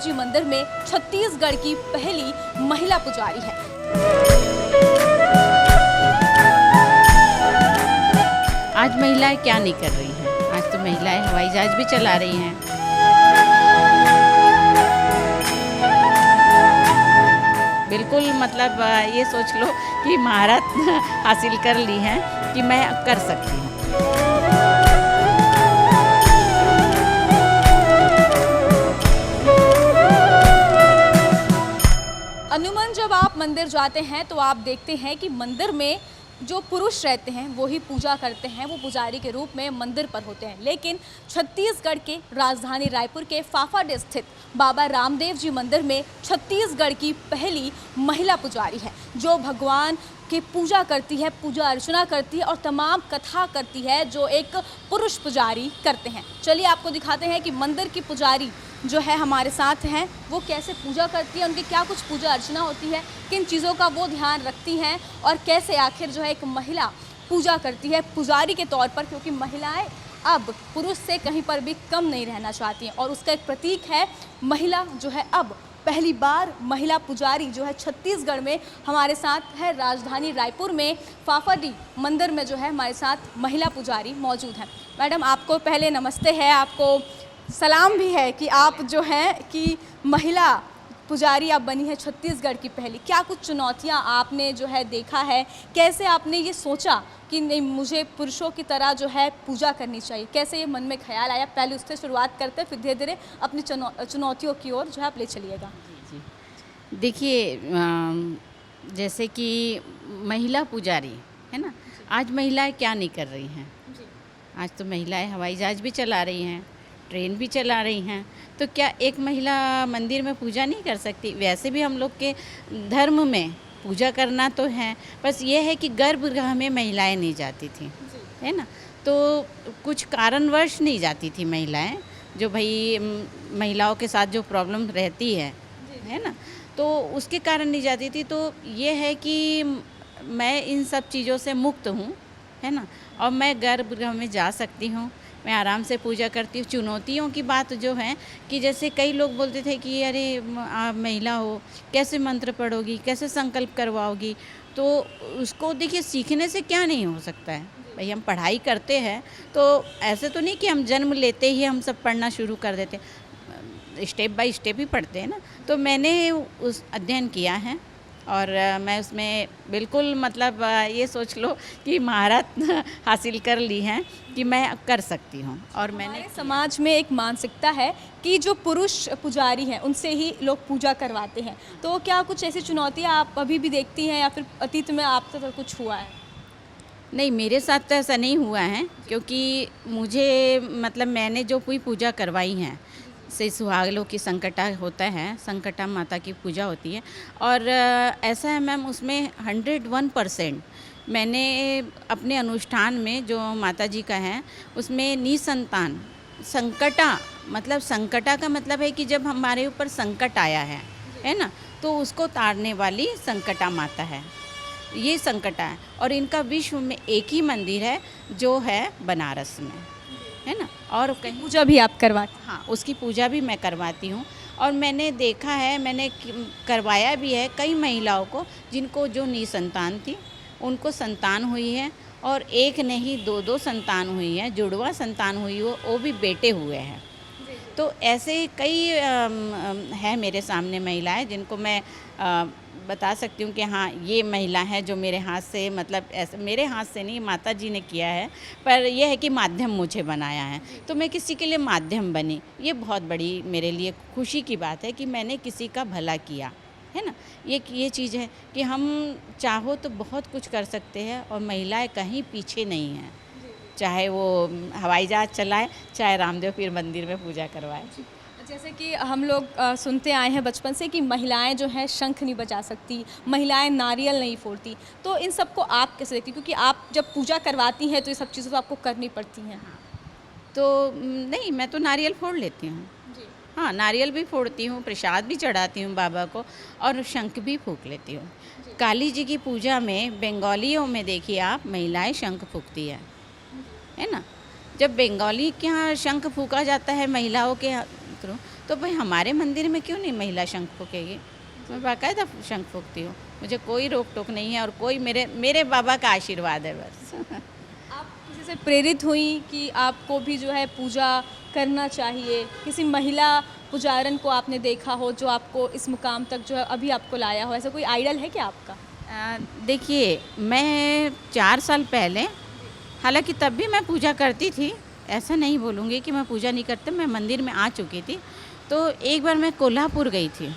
जी मंदिर में छत्तीसगढ़ की पहली महिला पुजारी है। आज महिलाएं क्या नहीं कर रही हैं। आज तो महिलाएं हवाई जहाज भी चला रही हैं। बिल्कुल मतलब ये सोच लो कि महारत हासिल कर ली है कि मैं कर सकती हूँ। अमूमन जब आप मंदिर जाते हैं तो आप देखते हैं कि मंदिर में जो पुरुष रहते हैं वो ही पूजा करते हैं, वो पुजारी के रूप में मंदिर पर होते हैं। लेकिन छत्तीसगढ़ के राजधानी रायपुर के फाफाडीह स्थित बाबा रामदेव जी मंदिर में छत्तीसगढ़ की पहली महिला पुजारी है, जो भगवान की पूजा करती है, पूजा अर्चना करती है और तमाम कथा करती है जो एक पुरुष पुजारी करते हैं। चलिए आपको दिखाते हैं कि मंदिर की पुजारी जो है हमारे साथ हैं, वो कैसे पूजा करती है, उनकी क्या कुछ पूजा अर्चना होती है, किन चीज़ों का वो ध्यान रखती हैं और कैसे आखिर जो है एक महिला पूजा करती है पुजारी के तौर पर, क्योंकि महिलाएं अब पुरुष से कहीं पर भी कम नहीं रहना चाहती हैं और उसका एक प्रतीक है महिला जो है अब पहली बार महिला पुजारी जो है छत्तीसगढ़ में हमारे साथ है। राजधानी रायपुर में फाफाडीह मंदिर में जो है हमारे साथ महिला पुजारी मौजूद हैं। मैडम आपको पहले नमस्ते है, आपको सलाम भी है कि आप जो हैं कि महिला पुजारी आप बनी है छत्तीसगढ़ की पहली। क्या कुछ चुनौतियां आपने जो है देखा है, कैसे आपने ये सोचा कि नहीं मुझे पुरुषों की तरह जो है पूजा करनी चाहिए, कैसे ये मन में ख्याल आया? पहले उससे शुरुआत करते फिर धीरे धीरे अपनी चुनौतियों की ओर जो है आप ले चलिएगा। जी देखिए, जैसे कि महिला पुजारी है ना, आज महिलाएं क्या नहीं कर रही हैं। आज तो महिलाएं हवाई जहाज भी चला रही हैं, ट्रेन भी चला रही हैं, तो क्या एक महिला मंदिर में पूजा नहीं कर सकती? वैसे भी हम लोग के धर्म में पूजा करना तो है, बस ये है कि गर्भगृह में महिलाएं नहीं जाती थी, है ना। तो कुछ कारणवश नहीं जाती थी महिलाएं, जो भाई महिलाओं के साथ जो प्रॉब्लम रहती है ना, तो उसके कारण नहीं जाती थी। तो ये है कि मैं इन सब चीज़ों से मुक्त हूँ, है ना, और मैं गर्भगृह में जा सकती हूँ, मैं आराम से पूजा करती हूँ। चुनौतियों की बात जो है कि जैसे कई लोग बोलते थे कि अरे आप महिला हो, कैसे मंत्र पढ़ोगी, कैसे संकल्प करवाओगी, तो उसको देखिए सीखने से क्या नहीं हो सकता है। भाई हम पढ़ाई करते हैं तो ऐसे तो नहीं कि हम जन्म लेते ही हम सब पढ़ना शुरू कर देते, स्टेप बाय स्टेप ही पढ़ते हैं ना। तो मैंने उस अध्ययन किया है और मैं उसमें बिल्कुल मतलब ये सोच लो कि महारत हासिल कर ली है कि मैं कर सकती हूँ। और मैंने समाज में एक मानसिकता है कि जो पुरुष पुजारी हैं उनसे ही लोग पूजा करवाते हैं, तो क्या कुछ ऐसी चुनौतियाँ आप अभी भी देखती हैं या फिर अतीत में आपके साथ कुछ हुआ है? नहीं, मेरे साथ तो ऐसा नहीं हुआ है, क्योंकि मुझे मतलब मैंने जो कोई पूजा करवाई हैं से सुहागलों की संकटा होता है, संकटा माता की पूजा होती है और ऐसा है मैम, उसमें 101% मैंने अपने अनुष्ठान में जो माता जी का है उसमें निसंतान संकटा, मतलब संकटा का मतलब है कि जब हमारे ऊपर संकट आया है ना, तो उसको तारने वाली संकटा माता है, ये संकटा है। और इनका विश्व में एक ही मंदिर है जो है बनारस में, है ना, और कहीं पूजा भी आप करवाते? हाँ, उसकी पूजा भी मैं करवाती हूँ और मैंने देखा है, मैंने करवाया भी है कई महिलाओं को जिनको जो निसंतान थी उनको संतान हुई है, और एक नहीं दो दो संतान हुई है, जुड़वा संतान हुई हो, वो भी बेटे हुए हैं। तो ऐसे कई है मेरे सामने महिलाएं जिनको मैं बता सकती हूँ कि हाँ ये महिला है जो मेरे हाथ से, मतलब ऐसे मेरे हाथ से नहीं, माता जी ने किया है, पर यह है कि माध्यम मुझे बनाया है, तो मैं किसी के लिए माध्यम बनी। ये बहुत बड़ी मेरे लिए खुशी की बात है कि मैंने किसी का भला किया, है ना। ये चीज़ है कि हम चाहो तो बहुत कुछ कर सकते हैं और महिलाएं कहीं पीछे नहीं हैं, चाहे वो हवाई जहाज चलाए, चाहे रामदेव पीर मंदिर में पूजा करवाए। जैसे कि हम लोग सुनते आए हैं बचपन से कि महिलाएं जो हैं शंख नहीं बजा सकती, महिलाएं नारियल नहीं फोड़ती, तो इन सबको आप कैसे देखती? क्योंकि आप जब पूजा करवाती हैं तो ये सब चीज़ें तो आपको करनी पड़ती हैं। तो नहीं, मैं तो नारियल फोड़ लेती हूँ। हाँ, नारियल भी फोड़ती हूँ, प्रसाद भी चढ़ाती हूँ बाबा को, और शंख भी फूंक लेती हूँ। काली जी की पूजा में बंगालियों में देखिए आप, महिलाएं शंख फूंकती है ना। जब बंगाली के यहाँ शंख फूंका जाता है महिलाओं के थ्रू, तो भाई हमारे मंदिर में क्यों नहीं महिला शंख फूकेगी? मैं बाकायदा शंख फूकती हूँ, मुझे कोई रोक टोक नहीं है और कोई मेरे बाबा का आशीर्वाद है बस। आप किसी से प्रेरित हुई कि आपको भी जो है पूजा करना चाहिए? किसी महिला पुजारन को आपने देखा हो जो आपको इस मुकाम तक जो है अभी आपको लाया हो? ऐसा कोई आइडल है क्या आपका? देखिए, मैं 4 साल पहले, हालांकि तब भी मैं पूजा करती थी, ऐसा नहीं बोलूँगी कि मैं पूजा नहीं करती, मैं मंदिर में आ चुकी थी। तो एक बार मैं कोल्हापुर गई थी,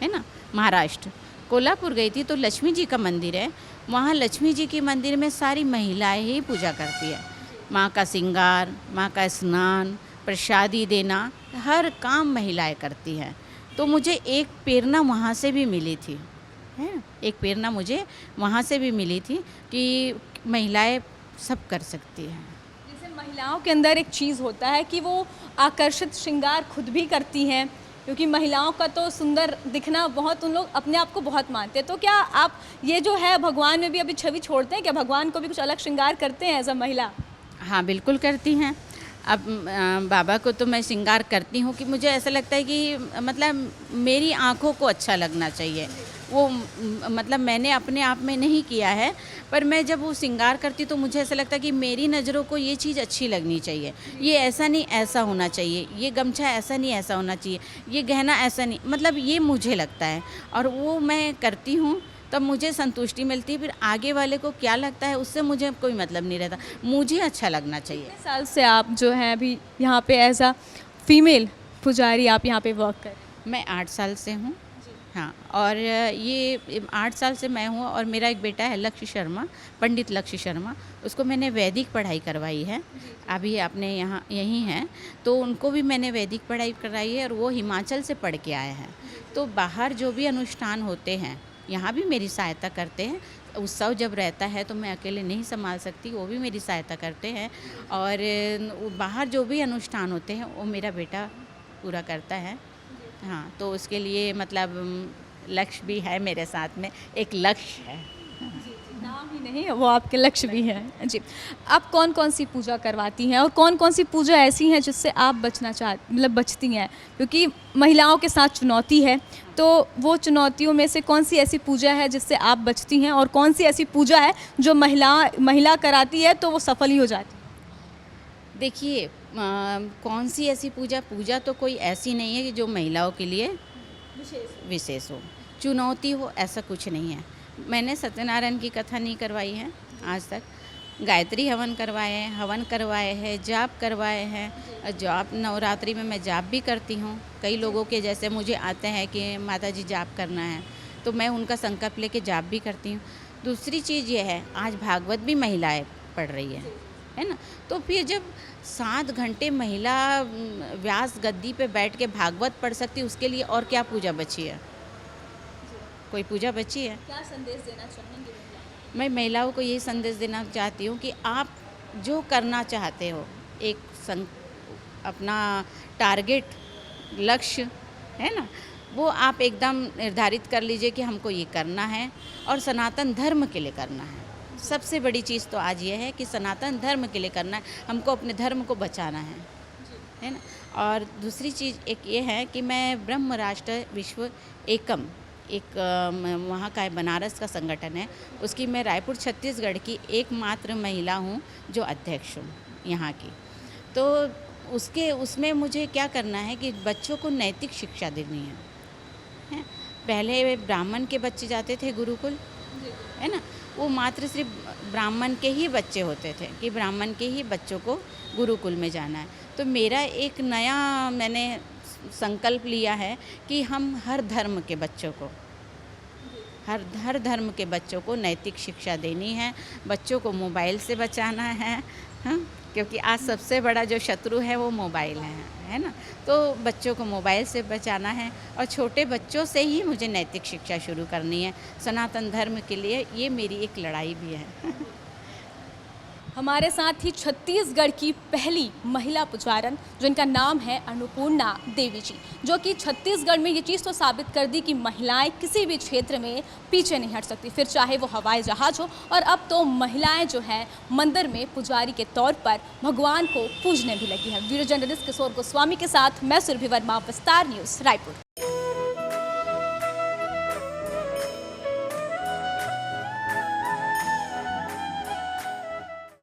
है ना, महाराष्ट्र। कोल्हापुर गई थी तो लक्ष्मी जी का मंदिर है, वहाँ लक्ष्मी जी के मंदिर में सारी महिलाएं ही पूजा करती है। माँ का श्रृंगार, माँ का स्नान, प्रसादी देना, हर काम महिलाएं करती हैं। तो मुझे एक प्रेरणा वहाँ से भी मिली थी, है ना, एक प्रेरणा मुझे वहाँ से भी मिली थी कि महिलाएं सब कर सकती हैं। जैसे महिलाओं के अंदर एक चीज़ होता है कि वो आकर्षित श्रृंगार खुद भी करती हैं, क्योंकि महिलाओं का तो सुंदर दिखना बहुत, उन लोग अपने आप को बहुत मानते हैं। तो क्या आप ये जो है भगवान में भी अभी छवि छोड़ते हैं क्या? भगवान को भी कुछ अलग श्रृंगार करते हैं एज अ महिला? हाँ, बिल्कुल करती हैं। अब बाबा को तो मैं श्रृंगार करती हूँ कि मुझे ऐसा लगता है कि मतलब मेरी आँखों को अच्छा लगना चाहिए। वो मतलब मैंने अपने आप में नहीं किया है, पर मैं जब वो श्रृंगार करती तो मुझे ऐसा लगता है कि मेरी नज़रों को ये चीज़ अच्छी लगनी चाहिए। ये ऐसा नहीं ऐसा होना चाहिए, ये गमछा ऐसा नहीं ऐसा होना चाहिए, ये गहना ऐसा नहीं, मतलब ये मुझे लगता है और वो मैं करती हूँ, तब मुझे संतुष्टि मिलती है। फिर आगे वाले को क्या लगता है उससे मुझे कोई मतलब नहीं रहता, मुझे अच्छा लगना चाहिए। कितने साल से आप जो हैं अभी यहाँ पे एज अ फीमेल पुजारी आप यहाँ पे वर्क कर रहे हैं? मैं 8 साल से हूँ। हाँ, और ये 8 साल से मैं हूँ और मेरा एक बेटा है लक्ष्य शर्मा, पंडित लक्ष्य शर्मा, उसको मैंने वैदिक पढ़ाई करवाई है। अभी अपने यहाँ यहीं हैं, तो उनको भी मैंने वैदिक पढ़ाई करवाई है और वो हिमाचल से पढ़ के आए हैं। तो बाहर जो भी अनुष्ठान होते हैं यहाँ भी मेरी सहायता करते हैं। उत्सव जब रहता है तो मैं अकेले नहीं संभाल सकती, वो भी मेरी सहायता करते हैं। और बाहर जो भी अनुष्ठान होते हैं वो मेरा बेटा पूरा करता है। हाँ, तो उसके लिए मतलब लक्ष्य भी है मेरे साथ में, एक लक्ष्य है। नाम ही नहीं है, वो आपके लक्ष्य भी हैं। जी, आप कौन कौन सी पूजा करवाती हैं और कौन कौन सी पूजा ऐसी हैं जिससे आप बचती हैं? क्योंकि महिलाओं के साथ चुनौती है, तो वो चुनौतियों में से कौन सी ऐसी पूजा है जिससे आप बचती हैं और कौन सी ऐसी पूजा है जो महिला कराती है तो वो सफल ही हो जाती है? देखिए, कौन सी ऐसी पूजा तो कोई ऐसी नहीं है कि जो महिलाओं के लिए विशेष हो, चुनौती हो, ऐसा कुछ नहीं है। मैंने सत्यनारायण की कथा नहीं करवाई है आज तक, गायत्री हवन करवाए हैं, जाप करवाए हैं। जाप नवरात्रि में मैं जाप भी करती हूँ। कई लोगों के जैसे मुझे आते हैं कि माता जी जाप करना है, तो मैं उनका संकल्प लेके जाप भी करती हूँ। दूसरी चीज़ ये है, आज भागवत भी महिलाएं पढ़ रही है ना, तो फिर जब 7 घंटे महिला व्यास गद्दी पे बैठ के भागवत पढ़ सकती, उसके लिए और क्या पूजा बची है? कोई पूजा बची है? क्या संदेश देना चाहेंगे? मैं महिलाओं को यही संदेश देना चाहती हूँ कि आप जो करना चाहते हो, एक अपना टारगेट, लक्ष्य है ना, वो आप एकदम निर्धारित कर लीजिए कि हमको ये करना है और सनातन धर्म के लिए करना है। सबसे बड़ी चीज़ तो आज ये है कि सनातन धर्म के लिए करना है, हमको अपने धर्म को बचाना है ना। और दूसरी चीज़ एक ये है कि मैं ब्रह्म राष्ट्र विश्व एकम, एक वहाँ का बनारस का संगठन है, उसकी मैं रायपुर छत्तीसगढ़ की एकमात्र महिला हूँ जो अध्यक्ष हूँ यहाँ की। तो उसमें मुझे क्या करना है कि बच्चों को नैतिक शिक्षा देनी है। पहले ब्राह्मण के बच्चे जाते थे गुरुकुल, है ना, वो मात्र सिर्फ ब्राह्मण के ही बच्चे होते थे कि ब्राह्मण के ही बच्चों को गुरुकुल में जाना है। तो मेरा एक नया मैंने संकल्प लिया है कि हम हर धर्म के बच्चों को, हर धर्म के बच्चों को नैतिक शिक्षा देनी है, बच्चों को मोबाइल से बचाना है। हाँ, क्योंकि आज सबसे बड़ा जो शत्रु है वो मोबाइल है ना, तो बच्चों को मोबाइल से बचाना है और छोटे बच्चों से ही मुझे नैतिक शिक्षा शुरू करनी है। सनातन धर्म के लिए ये मेरी एक लड़ाई भी है। हमारे साथ ही छत्तीसगढ़ की पहली महिला पुजारन, जिनका नाम है अन्नपूर्णा देवी जी, जो कि छत्तीसगढ़ में ये चीज़ तो साबित कर दी कि महिलाएं किसी भी क्षेत्र में पीछे नहीं हट सकती, फिर चाहे वो हवाई जहाज हो। और अब तो महिलाएं जो है मंदिर में पुजारी के तौर पर भगवान को पूजने भी लगी है। वीडियो जर्नलिस्ट किशोर गोस्वामी के साथ मैं सुरभि वर्मा, विस्तार न्यूज़, रायपुर।